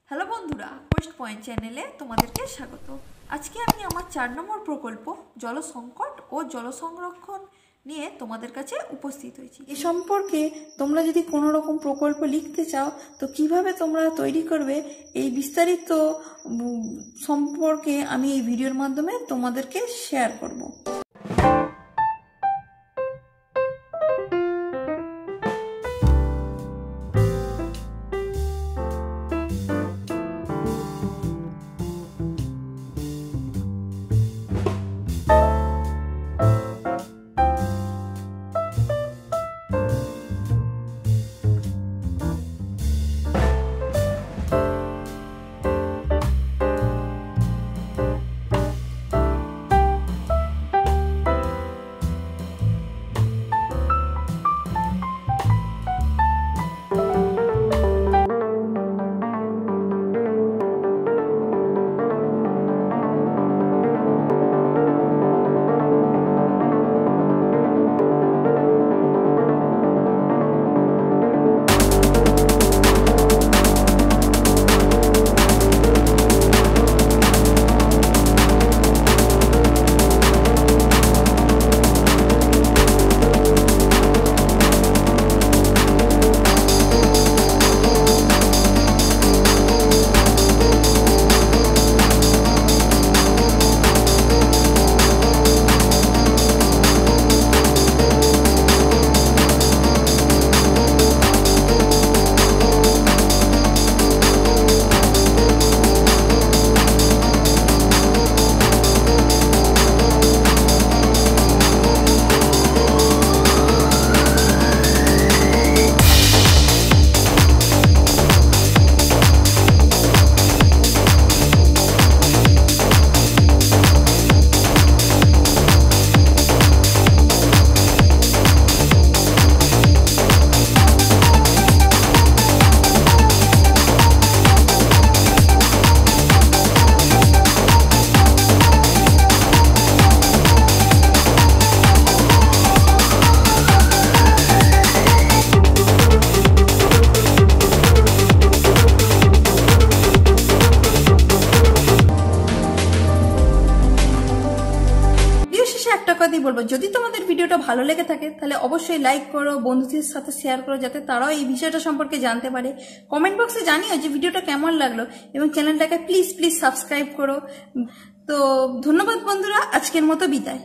Hello বন্ধুরা, Quest point চ্যানেলে তোমাদেরকে স্বাগত। আজকে আমি আমার 4 নম্বর প্রকল্প জল সংকট ও জল সংরক্ষণ নিয়ে তোমাদের কাছে উপস্থিত হয়েছি। এ সম্পর্কে তোমরা যদি কোনো রকম প্রকল্প লিখতে চাও তো কিভাবে তোমরা তৈরি করবে এই বিস্তারিত সম্পর্কে আমি এই ভিডিওর মাধ্যমে তোমাদেরকে শেয়ার করব। বলবো, যদি তোমাদের ভিডিওটা ভালো লেগে থাকে তাহলে অবশ্যই লাইক করো, বন্ধুদের সাথে শেয়ার করো যাতে তারাও এই বিষয়টা সম্পর্কে জানতে পারে। কমেন্ট বক্সে জানিও যে ভিডিওটা কেমন লাগলো এবং চ্যানেলটাকে প্লিজ সাবস্ক্রাইব করো। তো ধন্যবাদ বন্ধুরা, আজকের মতো বিদায়।